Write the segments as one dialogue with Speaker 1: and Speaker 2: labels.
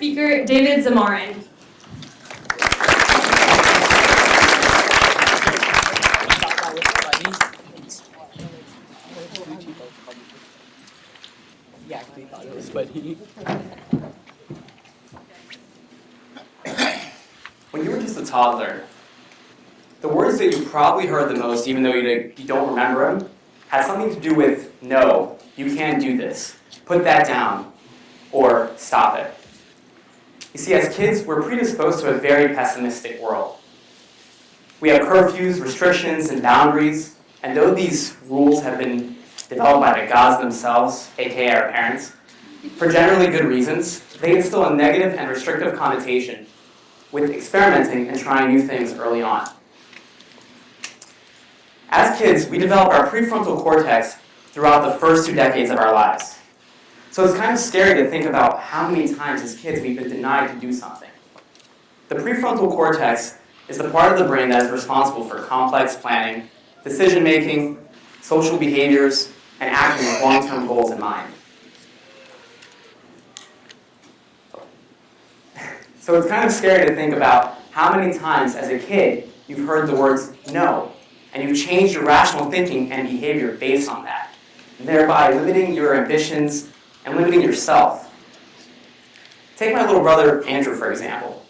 Speaker 1: speaker, David Zamarin.
Speaker 2: When you were just a toddler, the words that you probably heard the most, even though you don't remember them, had something to do with no, you can't do this, put that down, or stop it. You see, as kids, we're predisposed to a very pessimistic world. We have curfews, restrictions, and boundaries, and though these rules have been developed by the gods themselves, aka our parents, for generally good reasons, they instill a negative and restrictive connotation with experimenting and trying new things early on. As kids, we develop our prefrontal cortex throughout the first 2 decades of our lives. So it's kind of scary to think about how many times as kids we've been denied to do something. The prefrontal cortex is the part of the brain that is responsible for complex planning, decision-making, social behaviors, and acting with long-term goals in mind. So it's kind of scary to think about how many times as a kid you've heard the words no, and you've changed your rational thinking and behavior based on that, thereby limiting your ambitions and limiting yourself. Take my little brother Andrew, for example.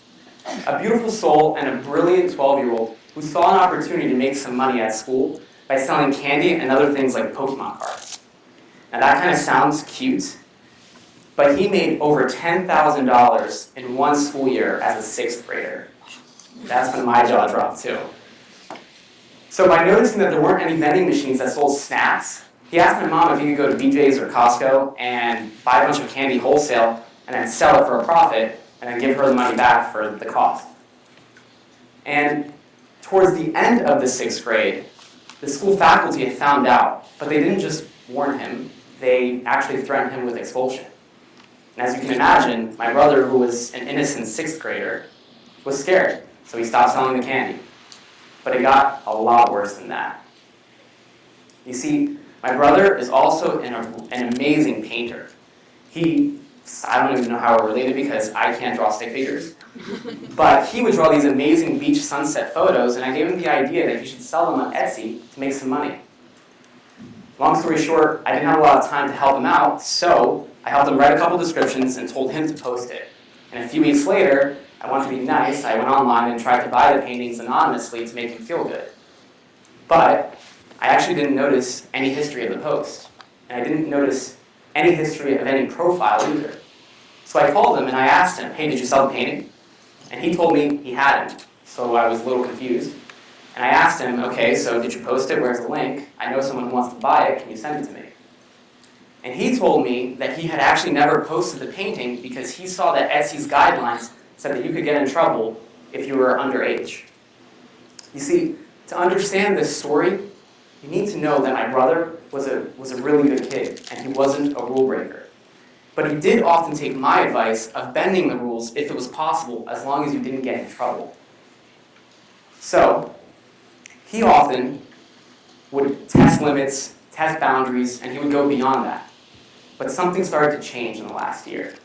Speaker 2: A beautiful soul and a brilliant 12-year-old who saw an opportunity to make some money at school by selling candy and other things like Pokemon cards. Now that kind of sounds cute, but he made over $10,000 in one school year as a 6th grader. That's when my jaw dropped too. So by noticing that there weren't any vending machines that sold snacks, he asked my mom if he could go to BJ's or Costco and buy a bunch of candy wholesale and then sell it for a profit and then give her the money back for the cost. And towards the end of the 6th grade, the school faculty had found out, but they didn't just warn him, they actually threatened him with expulsion. And as you can imagine, my brother, who was an innocent 6th grader, was scared, so he stopped selling the candy. But it got a lot worse than that. You see, my brother is also an amazing painter. I don't even know how we're related because I can't draw stick figures. But he would draw these amazing beach sunset photos, and I gave him the idea that he should sell them on Etsy to make some money. Long story short, I didn't have a lot of time to help him out, so I helped him write a couple descriptions and told him to post it. And a few weeks later, I wanted to be nice, I went online and tried to buy the paintings anonymously to make him feel good. But I actually didn't notice any history of the post. And I didn't notice any history of any profile either. So I called him and I asked him, hey, did you sell the painting? And he told me he hadn't. So I was a little confused. And I asked him, okay, so did you post it? Where's the link? I know someone who wants to buy it. Can you send it to me? And he told me that he had actually never posted the painting because he saw that Etsy's guidelines said that you could get in trouble if you were underage. You see, to understand this story, you need to know that my brother was a really good kid, and he wasn't a rule breaker. But he did often take my advice of bending the rules if it was possible, as long as you didn't get in trouble. So, he often would test limits, test boundaries, and he would go beyond that. But something started to change in the last year.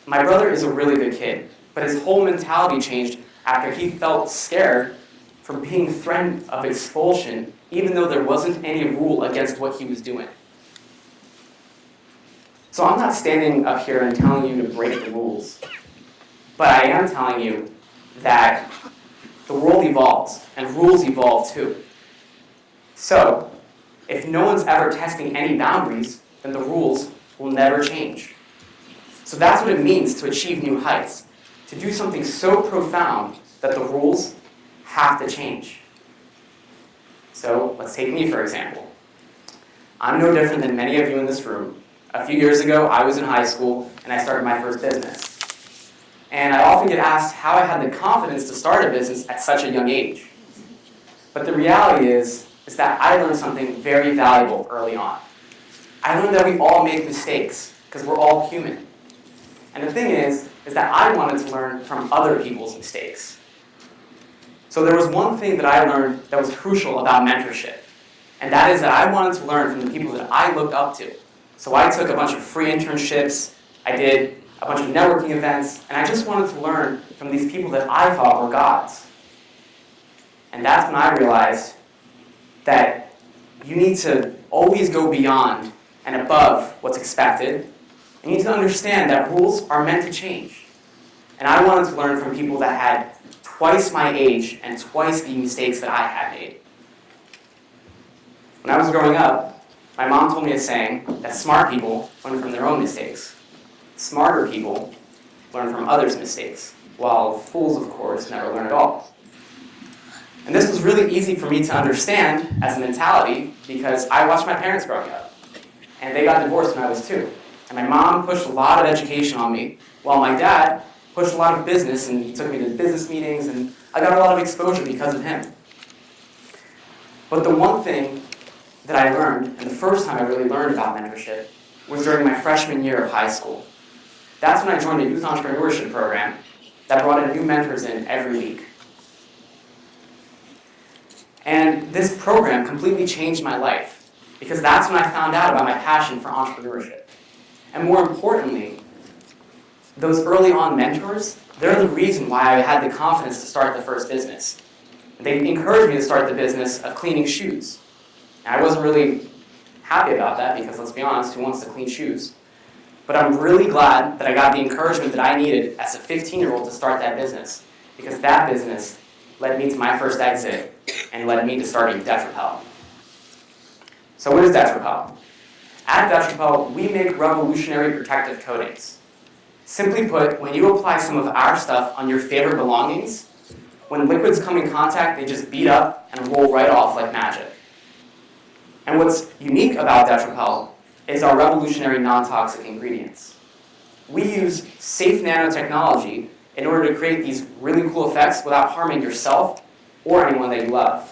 Speaker 2: My brother is a really good kid, but his whole mentality changed after he felt scared from being threatened of expulsion, even though there wasn't any rule against what he was doing. So I'm not standing up here and telling you to break the rules, but I am telling you that the world evolves, and rules evolve too. So, if no one's ever testing any boundaries, then the rules will never change. So that's what it means to achieve new heights, to do something so profound that the rules have to change. So let's take me, for example. I'm no different than many of you in this room. A few years ago, I was in high school, and I started my first business. And I often get asked how I had the confidence to start a business at such a young age. But the reality is that I learned something very valuable early on. I learned that we all make mistakes, because we're all human. And the thing is that I wanted to learn from other people's mistakes. So there was one thing that I learned that was crucial about mentorship, and that is that I wanted to learn from the people that I looked up to. So I took a bunch of free internships, I did a bunch of networking events, and I just wanted to learn from these people that I thought were gods. And that's when I realized that you need to always go beyond and above what's expected. You need to understand that rules are meant to change. And I wanted to learn from people that had twice my age and twice the mistakes that I had made. When I was growing up, my mom told me a saying that smart people learn from their own mistakes. Smarter people learn from others' mistakes, while fools, of course, never learn at all. And this was really easy for me to understand as a mentality because I watched my parents growing up. And they got divorced when I was 2. And my mom pushed a lot of education on me, while my dad pushed a lot of business, and he took me to business meetings, and I got a lot of exposure because of him. But the one thing that I learned, and the first time I really learned about mentorship, was during my freshman year of high school. That's when I joined a youth entrepreneurship program that brought in new mentors in every week. And this program completely changed my life, because that's when I found out about my passion for entrepreneurship. And more importantly, those early on mentors, they're the reason why I had the confidence to start the first business. They encouraged me to start the business of cleaning shoes. And I wasn't really happy about that because, let's be honest, who wants to clean shoes? But I'm really glad that I got the encouragement that I needed as a 15-year-old to start that business, because that business led me to my first exit and led me to starting DetraPel. So what is DetraPel? At DetraPel, we make revolutionary protective coatings. Simply put, when you apply some of our stuff on your favorite belongings, when liquids come in contact, they just beat up and roll right off like magic. And what's unique about DetraPel is our revolutionary non-toxic ingredients. We use safe nanotechnology in order to create these really cool effects without harming yourself or anyone that you love.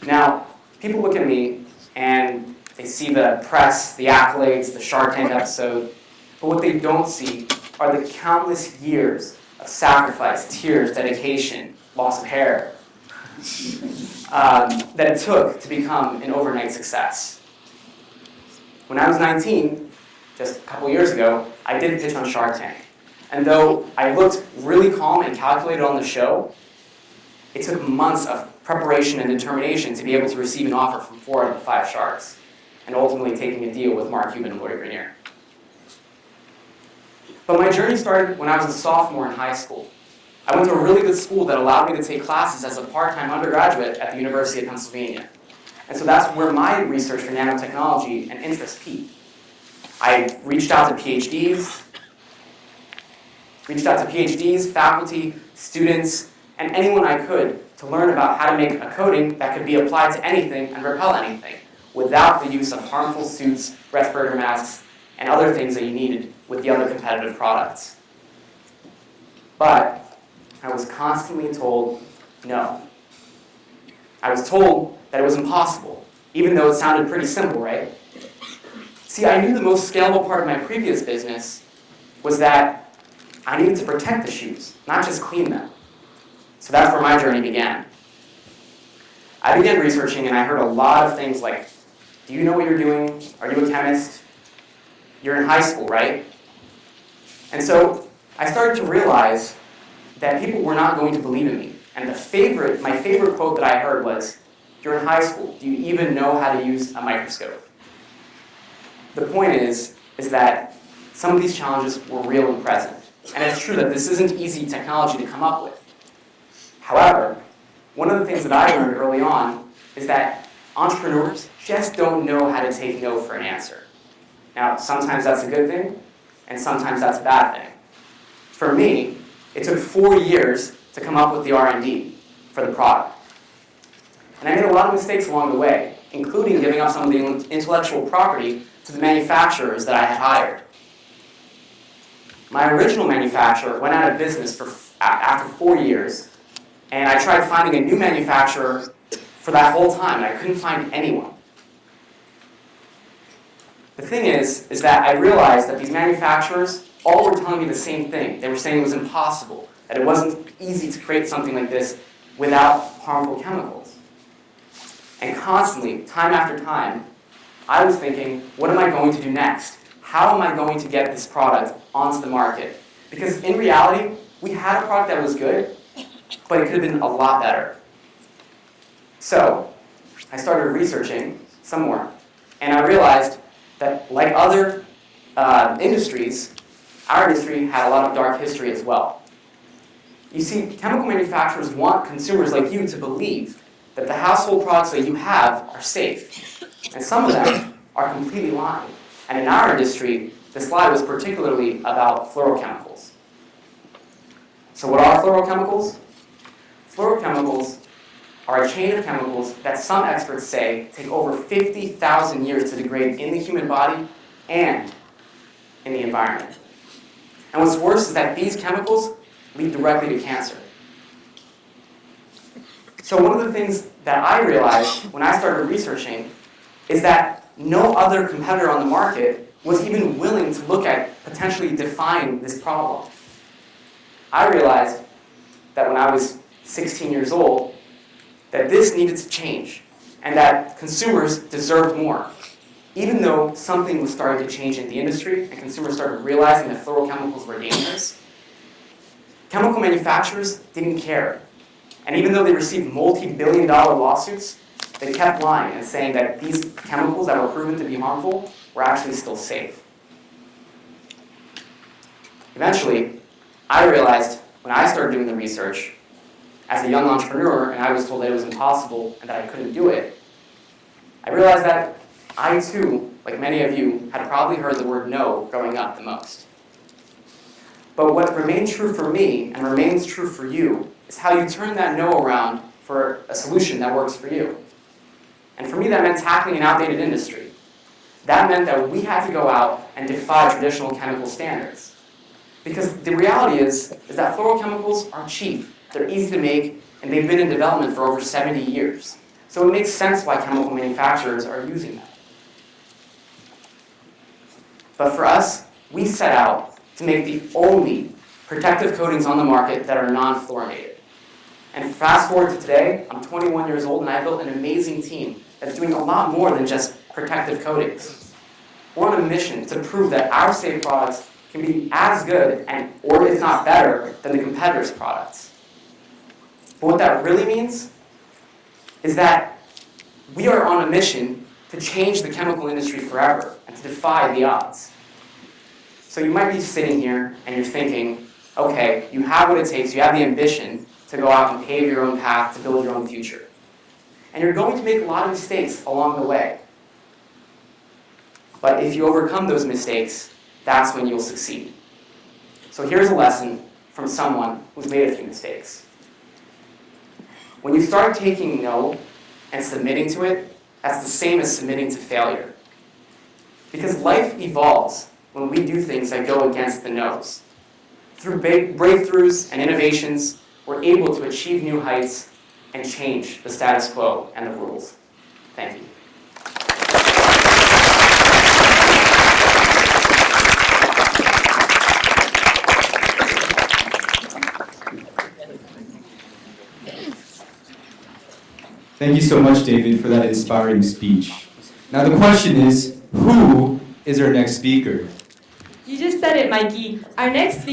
Speaker 2: Now, people look at me and they see the press, the accolades, the Shark Tank episode, but what they don't see are the countless years of sacrifice, tears, dedication, loss of hair that it took to become an overnight success. When I was 19, just a couple years ago, I did pitch on Shark Tank. And though I looked really calm and calculated on the show, it took months of preparation and determination to be able to receive an offer from 4 out of the 5 sharks, and ultimately taking a deal with Mark Cuban and Lori Greiner. But my journey started when I was a sophomore in high school. I went to a really good school that allowed me to take classes as a part-time undergraduate at the University of Pennsylvania. And so that's where my research for nanotechnology and interest peaked. I reached out to PhDs, faculty, students, and anyone I could to learn about how to make a coating that could be applied to anything and repel anything without the use of harmful suits, respirator masks, and other things that you needed with the other competitive products. But I was constantly told no. I was told that it was impossible, even though it sounded pretty simple, right? See, I knew the most scalable part of my previous business was that I needed to protect the shoes, not just clean them. So that's where my journey began. I began researching and I heard a lot of things like, do you know what you're doing? Are you a chemist? You're in high school, right? And so I started to realize that people were not going to believe in me. And my favorite quote that I heard was, you're in high school, do you even know how to use a microscope? The point is that some of these challenges were real and present. And it's true that this isn't easy technology to come up with. However, one of the things that I learned early on is that entrepreneurs just don't know how to take no for an answer. Now, sometimes that's a good thing, and sometimes that's a bad thing. For me, it took 4 years to come up with the R&D for the product. And I made a lot of mistakes along the way, including giving up some of the intellectual property to the manufacturers that I had hired. My original manufacturer went out of business after 4 years, and I tried finding a new manufacturer for that whole time, and I couldn't find anyone. The thing is that I realized that these manufacturers all were telling me the same thing. They were saying it was impossible, that it wasn't easy to create something like this without harmful chemicals. And constantly, time after time, I was thinking, what am I going to do next? how am I going to get this product onto the market? Because in reality, we had a product that was good, but it could have been a lot better. So I started researching some more, and I realized that like other industries, our industry had a lot of dark history as well. You see, chemical manufacturers want consumers like you to believe that the household products that you have are safe. And some of them are completely lying. And in our industry, the slide was particularly about fluorochemicals. So what are fluorochemicals? Fluorochemicals are a chain of chemicals that some experts say take over 50,000 years to degrade in the human body and in the environment. And what's worse is that these chemicals lead directly to cancer. So one of the things that I realized when I started researching is that no other competitor on the market was even willing to look at potentially define this problem. I realized that when I was 16 years old, that this needed to change, and that consumers deserved more. Even though something was starting to change in the industry and consumers started realizing that fluorochemicals were dangerous, chemical manufacturers didn't care. And even though they received multi-billion-dollar lawsuits, they kept lying and saying that these chemicals that were proven to be harmful were actually still safe. Eventually, I realized when I started doing the research, as a young entrepreneur, and I was told that it was impossible and that I couldn't do it, I realized that I too, like many of you, had probably heard the word no growing up the most. But what remained true for me and remains true for you is how you turn that no around for a solution that works for you. And for me, that meant tackling an outdated industry. That meant that we had to go out and defy traditional chemical standards. Because the reality is that fluorochemicals are cheap, they're easy to make, and they've been in development for over 70 years. So it makes sense why chemical manufacturers are using them. But for us, we set out to make the only protective coatings on the market that are non-fluorinated. And fast forward to today, I'm 21 years old and I built an amazing team that's doing a lot more than just protective coatings. We're on a mission to prove that our safe products can be as good and, or if not better, than the competitors' products. But what that really means is that we are on a mission to change the chemical industry forever and to defy the odds. So you might be sitting here and you're thinking, okay, you have what it takes, you have the ambition to go out and pave your own path, to build your own future. And you're going to make a lot of mistakes along the way. But if you overcome those mistakes, that's when you'll succeed. So here's a lesson from someone who's made a few mistakes. When you start taking no and submitting to it, that's the same as submitting to failure. Because life evolves when we do things that go against the no's. Through breakthroughs and innovations, we're able to achieve new heights and change the status quo and the rules. Thank you.
Speaker 1: Thank you so much, David, for that inspiring speech. Now the question is, who is our next speaker?
Speaker 3: You just said it, Mikey. Our next speaker